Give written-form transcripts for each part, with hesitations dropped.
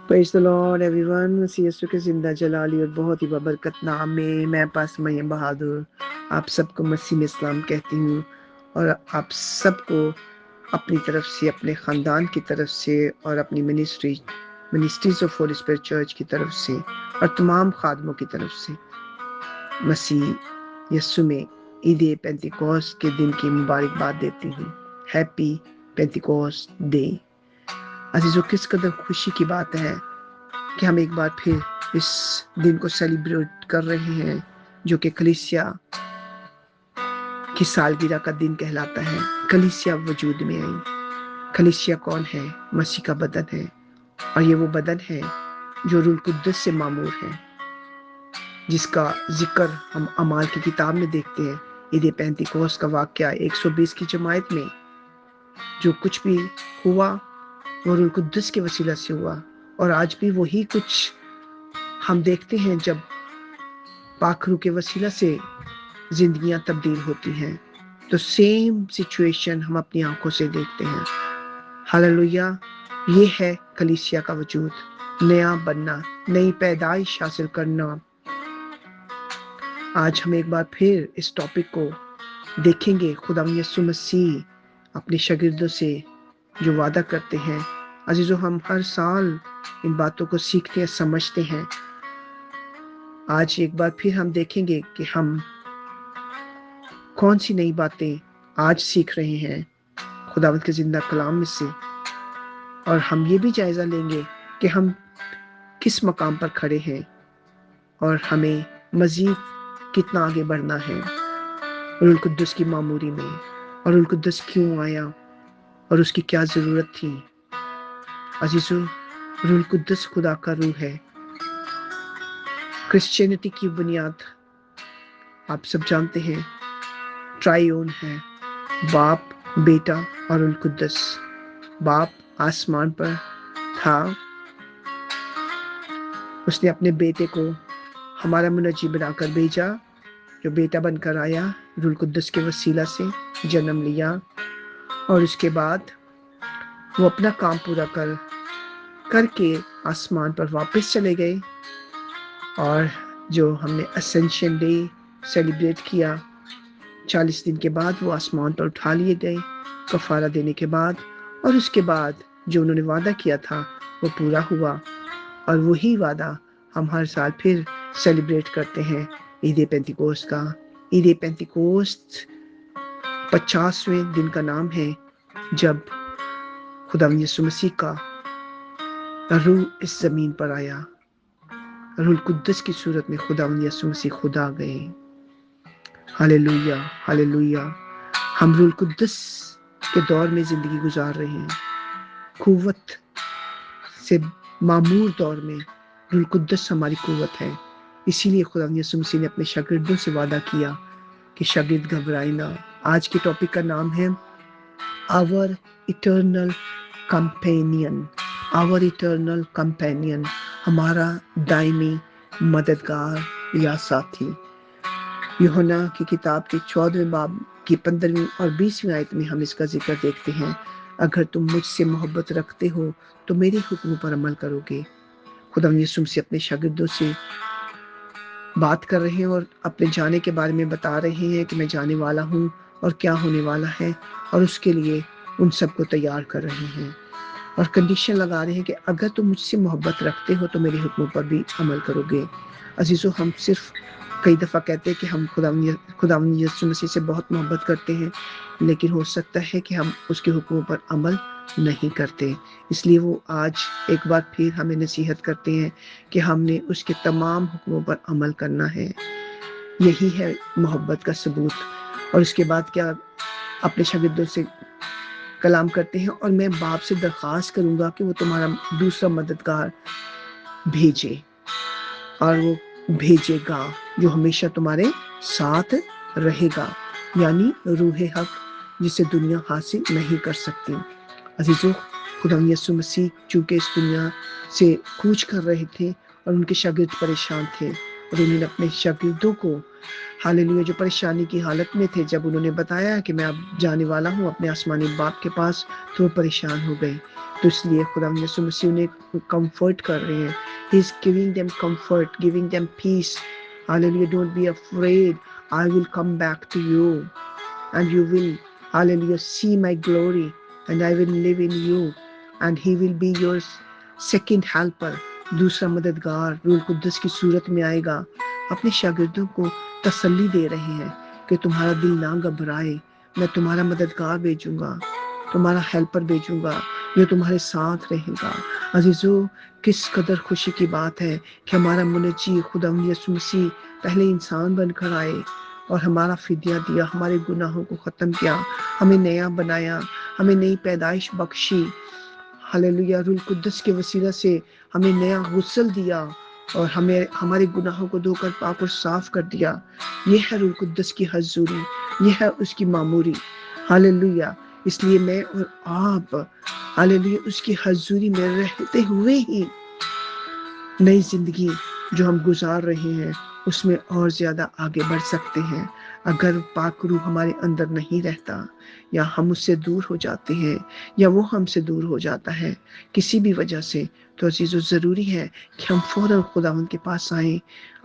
Praise the Lord everyone. मसीह यीशु के ज़िंदा जलाली और बहुत ही बबरकत नाम में मैं पास मरियम बहादुर आप सबको मसीह में इस्लाम कहती हूँ और आप सबको अपनी तरफ से, अपने ख़ानदान की तरफ से और अपनी ministries of Holi spirit church की तरफ से और तमाम खादमों की तरफ से मसीह यीशु में ईद पेंतिकोस्त के दिन की मुबारकबाद देती हूँ। Happy पेंतिकोस्त day. अजीजों, किस कदर खुशी की बात है कि हम एक बार फिर इस दिन को सेलिब्रेट कर रहे हैं, जो कि कलीसिया की सालगिरह का दिन कहलाता है। कलीसिया वजूद में आई। कलीसिया कौन है? मसीह का बदन है, और ये वो बदन है जो रूह कुद्दस से मामूर है, जिसका जिक्र हम अमाल की किताब में देखते हैं। ईद पेंतिकोस्त का वाक़या 120 की जमात में जो कुछ भी हुआ वो रूह कुद्दस के वसीला से हुआ, और आज भी वही कुछ हम देखते हैं जब पाक रूह के वसीला से जिंदगियां तब्दील होती हैं। तो सेम सिचुएशन हम अपनी आंखों से देखते हैं। हालेलुया। ये है कलीसिया का वजूद, नया बनना, नई पैदाइश हासिल करना। आज हम एक बार फिर इस टॉपिक को देखेंगे। खुदा यीशु मसीह अपने शागिर्दों से जो वादा करते हैं, अजीजों, हम हर साल इन बातों को सीखते हैं, समझते हैं। आज एक बार फिर हम देखेंगे कि हम कौन सी नई बातें आज सीख रहे हैं खुदावंद के जिंदा कलाम में से, और हम ये भी जायजा लेंगे कि हम किस मकाम पर खड़े हैं और हमें मजीद कितना आगे बढ़ना है रूह कुद्दुस की मामूरी में, और रूह कुद्दुस क्यों आया और उसकी क्या जरूरत थी। अजीजों, रूह कुद्दुस खुदा का रूह है। क्रिश्चियनिटी की बुनियाद आप सब जानते हैं, ट्राइओन है, बाप, बेटा और रूह कुद्दुस। बाप आसमान पर था, उसने अपने बेटे को हमारा मुनज्जी बनाकर भेजा, जो बेटा बनकर आया, रूह कुद्दुस के वसीला से जन्म लिया, और उसके बाद वो अपना काम पूरा करके आसमान पर वापस चले गए। और जो हमने असेंशन डे सेलिब्रेट किया, 40 दिन के बाद वो आसमान पर उठा लिए गए कफारा देने के बाद, और उसके बाद जो उन्होंने वादा किया था वो पूरा हुआ, और वही वादा हम हर साल फिर सेलिब्रेट करते हैं ईद पेंतिकोस्त का। ईद पेंतिकोस्त 50वें दिन का नाम है जब खुदा यीशु मसीह का रूह इस जमीन पर आया। रूह कुद्दुस की सूरत में खुदा यीशु मसीह खुद आ गए। Hallelujah, hallelujah. हम रूह कुद्दुस के दौर में जिंदगी गुजार रहे हैं, कुव्वत से मामूर दौर में रूह कुद्दुस हमारी कुव्वत है। इसीलिए खुदा यीशु मसीह ने अपने शागिर्दों से वादा किया कि शागिर्द घबराए ना। आज के टॉपिक का नाम है our eternal companion. Our eternal companion, हमारा दायमी मददगार या साथी। यूहन्ना की किताब के 14वें बाब की 15वीं और 20वीं आयत में हम इसका जिक्र देखते हैं। अगर तुम मुझसे मोहब्बत रखते हो तो मेरे हुक्मों पर अमल करोगे। खुदा यीशु मसीह अपने शागिर्दों से बात कर रहे हैं और अपने जाने के बारे में बता रहे हैं कि मैं जाने वाला हूँ और क्या होने वाला है, और उसके लिए उन सबको तैयार कर रहे हैं और कंडीशन लगा रहे हैं कि अगर तुम मुझसे मोहब्बत रखते हो तो मेरे हुक्मों पर भी अमल करोगे। अजीजों, हम सिर्फ कई दफ़ा कहते हैं कि हम खुदा यीशु मसीह से बहुत मोहब्बत करते हैं, लेकिन हो सकता है कि हम उसके हुक्मों पर अमल नहीं करते। इसलिए वो आज एक बार फिर हमें नसीहत करते हैं कि हमने उसके तमाम हुक्मों पर अमल करना है। यही है मोहब्बत का सबूत। और उसके बाद क्या अपने शागिर्दों से कलाम करते हैं, और मैं बाप से दरख्वास्त करूंगा कि वो तुम्हारा दूसरा मददगार भेजे, और वो भेजेगा जो हमेशा तुम्हारे साथ रहेगा, यानी रूहे हक, जिसे दुनिया हासिल नहीं कर सकती। अजीजों, खुदा यीशु मसीह चूंकि इस दुनिया से कूच कर रहे थे और उनके शागिर्द परेशान थे, और उन्होंने अपने शागिर्दों को, हालेलुया, जो परेशानी की हालत में थे, जब उन्होंने बताया कि मैं अब जाने वाला हूँ अपने आसमानी बाप के पास, तो वो परेशान हो गए। تو اس لیے خدا یسوع مسیح انہیں کمفرٹ کر رہے ہیں. He is giving them comfort, giving them peace. Hallelujah, don't be afraid. I will come back to you and you will, hallelujah, see my glory and I will live in you and he will be your second helper. دوسرا مددگار روح القدس کی صورت میں آئے گا. اپنے شاگردوں کو تسلی دے رہے ہیں کہ تمہارا دل نہ گھبرائے، میں تمہارا مددگار بھیجوں گا، تمہارا ہیلپر بھیجوں گا جو تمہارے ساتھ رہے گا. عزیزو، کس قدر خوشی کی بات ہے کہ ہمارا منجی خدا یسوع مسیح پہلے انسان بن کر آئے اور ہمارا فدیہ دیا، ہمارے گناہوں کو ختم کیا، ہمیں نیا بنایا، ہمیں نئی پیدائش بخشی. ہلیلویا، روح القدس کے وسیلہ سے ہمیں نیا غسل دیا اور ہمیں ہمارے گناہوں کو دھو کر پاک اور صاف کر دیا. یہ ہے روح القدس کی حضوری، یہ ہے اس کی معموری. ہلیلویا، اس لیے میں اور آپ ہلیلویا اس کی حضوری میں رہتے ہوئے ہی نئی زندگی جو ہم گزار رہے ہیں اس میں اور زیادہ آگے بڑھ سکتے ہیں. اگر پاک روح ہمارے اندر نہیں رہتا یا ہم اس سے دور ہو جاتے ہیں یا وہ ہم سے دور ہو جاتا ہے کسی بھی وجہ سے، تو عزیزو ضروری ہے کہ ہم فوراً خداوند کے پاس آئیں.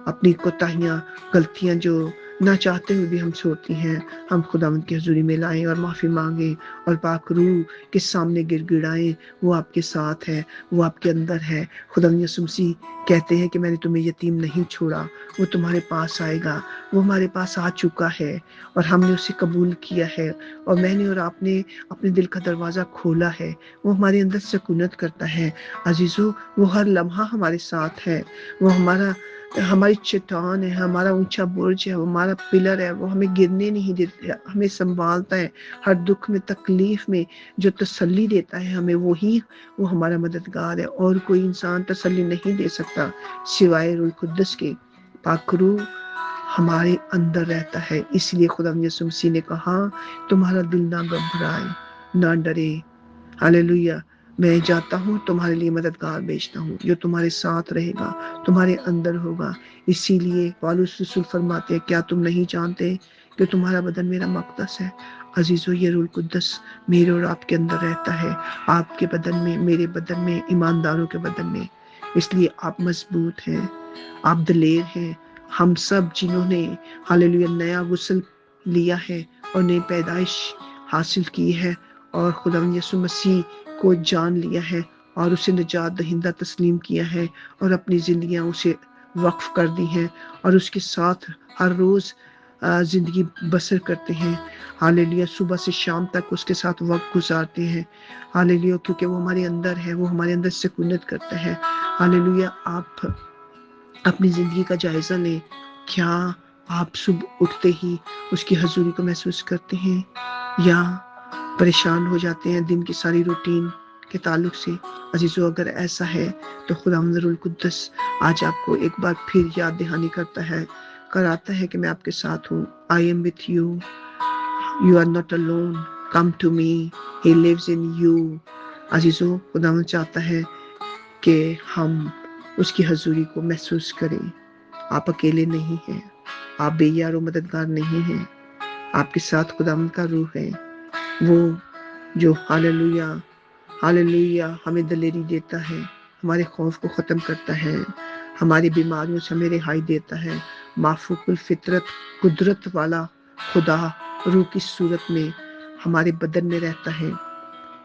اپنی کوتاہیاں، غلطیاں جو نہ چاہتے ہوئے بھی ہم سے ہوتی ہیں، ہم خداوند کی حضوری میں لائیں اور معافی مانگیں اور پاک روح کے سامنے گر گڑائیں. وہ آپ کے ساتھ ہے، وہ آپ کے اندر ہے. خداوند یسوع مسیح کہتے ہیں کہ میں نے تمہیں یتیم نہیں چھوڑا، وہ تمہارے پاس آئے گا. وہ ہمارے پاس آ چکا ہے اور ہم نے اسے قبول کیا ہے اور میں نے اور آپ نے اپنے دل کا دروازہ کھولا ہے. وہ ہمارے اندر سکونت کرتا ہے. عزیزو، وہ ہر لمحہ ہمارے ساتھ ہے. وہ ہماری چٹان ہے، ہمارا اونچا برج ہے، وہ ہمارا پلر ہے. وہ ہمیں گرنے نہیں دیتا، ہمیں سنبھالتا ہے. ہر دکھ میں، تکلیف میں جو تسلی دیتا ہے ہمیں، وہ ہمارا مددگار ہے. اور کوئی انسان تسلی نہیں دے سکتا سوائے روح القدس کے. پاک روح ہمارے اندر رہتا ہے. اس لیے خدا یسوع مسیح نے کہا تمہارا دل نہ گھبرائے، نہ ڈرے. ہاللیلویا، میں جاتا ہوں تمہارے لیے مددگار بھیجتا ہوں جو تمہارے ساتھ رہے گا، تمہارے اندر ہوگا. اسی لیے پالوس رسول فرماتے ہیں، کیا تم نہیں جانتے کہ تمہارا بدن میرا مقدس ہے؟ عزیزو، یہ روح القدس میرے اور آپ کے اندر رہتا ہے، آپ کے بدن میں، میرے بدن میں، ایمانداروں کے بدن میں. اس لیے آپ مضبوط ہیں، آپ دلیر ہیں. ہم سب جنہوں نے ہاللیلویا نیا غسل لیا ہے اور نئی پیدائش حاصل کی ہے اور خداوند یسوع مسیح کو جان لیا ہے اور اسے نجات دہندہ تسلیم کیا ہے اور اپنی زندگیاں اسے وقف کر دی ہیں اور اس کے ساتھ ہر روز زندگی بسر کرتے ہیں. ہاللیلویا، صبح سے شام تک اس کے ساتھ وقت گزارتے ہیں. ہاللیلویا، کیونکہ وہ ہمارے اندر ہے، وہ ہمارے اندر سکونت کرتا ہے. ہاللیلویا، آپ اپنی زندگی کا جائزہ لیں. کیا آپ صبح اٹھتے ہی اس کی حضوری کو محسوس کرتے ہیں یا پریشان ہو جاتے ہیں دن کی ساری روٹین کے تعلق سے؟ عزیزو، اگر ایسا ہے تو خداوند روح القدس آج آپ کو ایک بار پھر یاد دہانی کراتا ہے کہ میں آپ کے ساتھ ہوں. I am with you. You are not alone. Come to me. He lives in you. عزیزو، خداوند چاہتا ہے کہ ہم اس کی حضوری کو محسوس کریں. آپ اکیلے نہیں ہیں، آپ بے یار و مددگار نہیں ہیں. آپ کے ساتھ خداوند کا روح ہے، وہ جو ہاللیلویا ہاللیلویا ہمیں دلیری دیتا ہے، ہمارے خوف کو ختم کرتا ہے، ہماری بیماریوں سے ہمیں رہائی دیتا ہے. مافوق الفطرت قدرت والا خدا روح کی صورت میں ہمارے بدن میں رہتا ہے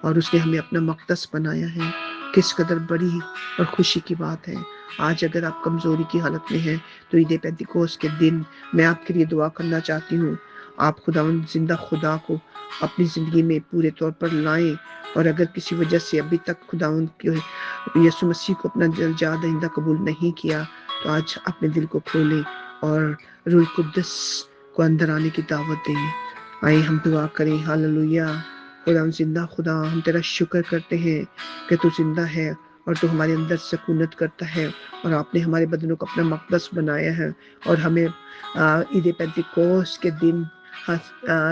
اور اس نے ہمیں اپنا مقدس بنایا ہے. کس قدر بڑی اور خوشی کی بات ہے. آج اگر آپ کمزوری کی حالت میں ہیں تو عید پینتیکوس کے دن میں آپ کے لیے دعا کرنا چاہتی ہوں. آپ خداوند زندہ خدا کو اپنی زندگی میں پورے طور پر لائیں، اور اگر کسی وجہ سے ابھی تک خداوند کے یسوع مسیح کو اپنا نجات دہندہ قبول نہیں کیا تو آج اپنے دل کو کھولیں اور روح القدس کو اندر آنے کی دعوت دیں. آئیں ہم دعا کریں. ہاللیلویا، خداوند زندہ خدا، ہم تیرا شکر کرتے ہیں کہ تو زندہ ہے اور تو ہمارے اندر سکونت کرتا ہے اور آپ نے ہمارے بدنوں کو اپنا مقدس بنایا ہے اور ہمیں عید پینتیکوس کے دن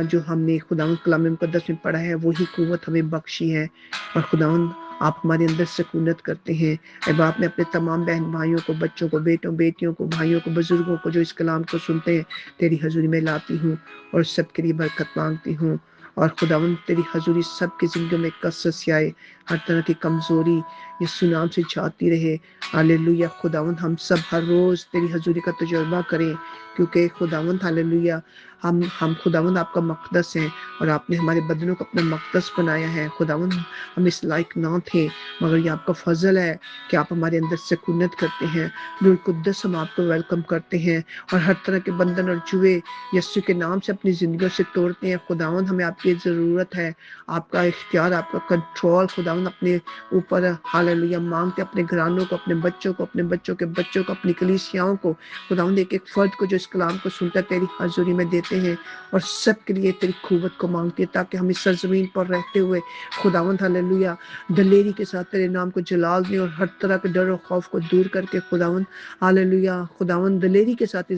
جو ہم نے خداوند کلام مقدس میں پڑھا ہے وہی قوت ہمیں بخشی ہے. اور خداوند آپ ہمارے اندر سکونت کرتے ہیں. اے باپ، میں اپنے تمام بہن بھائیوں کو، بچوں کو، بیٹوں بیٹیوں کو، بھائیوں کو، بزرگوں کو جو اس کلام کو سنتے ہیں تیری حضوری میں لاتی ہوں اور سب کے لیے برکت مانگتی ہوں. और खुदावन तेरी हजूरी सबकी जिंदगी में कसरत से आए, हर तरह की कमजोरी यीशु नाम से जाती रहे। हालेलुया खुदावन हम सब हर रोज तेरी हजूरी का तजुर्बा करें, क्योंकि खुदावन हालेलुया हम खुदावन आपका मक़दस हैं और आपने हमारे बदनों को अपना मक़दस बनाया है। खुदावन हम इस लायक ना थे, मगर ये आपका फजल है कि आप हमारे अंदर सुकूनत करते हैं। रूह कुद्दस हम आपको वेलकम करते हैं और हर तरह के बंधन और जुए यीशु के नाम से अपनी जिंदगियों से तोड़ते हैं। खुदावन हमें आपकी ज़रूरत है, आपका इख्तियार, आपका कंट्रोल खुदावन अपने ऊपर हालेलुया मांगते, अपने घरानों को, अपने बच्चों को, अपने बच्चों के बच्चों को, अपनी कलीसियाओं को, खुदावन एक एक फर्द को जो इस कलाम को सुनता तेरी हाज़ुरी में देते हैं और सबके लिए तेरी क़ुव्वत को मांगते हैं, ताकि हम इस सरजमीन पर रहते हुए खुदावन हालेलुया दलेरी के साथ तेरे नाम को जलाल दें और हर तरह के डर और खौफ को दूर करके खुदावन हालेलुया खुदावन दलेरी के साथ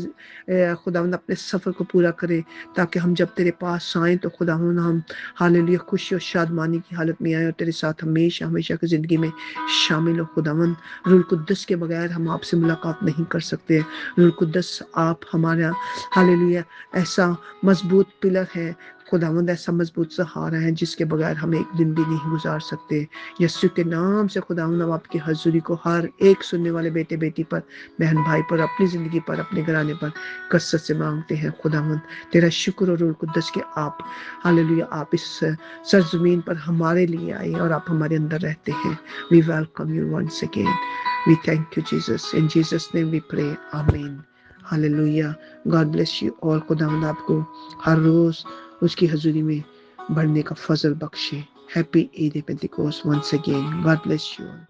खुदावन अपने सफ़र को पूरा करें, ताकि हम जब तेरे पास आएँ तो खुदावन हम हालेलुया खुशी और शादमानी की हालत में आए और तेरे साथ हमेशा हमेशा की ज़िंदगी में शामिल हो। खुदावन रूह कुद्दस के बगैर हम आपसे मुलाकात नहीं कर सकते। रूह कुद्दस आप हमारा हालेलुया ऐसा मजबूत पिलर है, खुदावंद ऐसा मजबूत सहारा है जिसके बगैर हम एक दिन भी नहीं गुजार सकते। यीशु के नाम से खुदावंद हम आपकी हजूरी को हर एक सुनने वाले बेटे बेटी पर, बहन भाई पर, अपनी ज़िंदगी पर, अपने घराने पर कसरत से मांगते हैं। खुदावंद तेरा शुक्र और रूह कुद्दस के आप हालेलुया आप इस सरजमीन पर हमारे लिए आए और आप हमारे अंदर रहते हैं। We welcome you once again. We thank you Jesus. In Jesus name we pray, आमीन। Hallelujah. God bless you all. खुदावंद आपको हर रोज उसकी हजूरी में बढ़ने का फजल बख्शे। Happy Eid Pentecost once again. God bless you.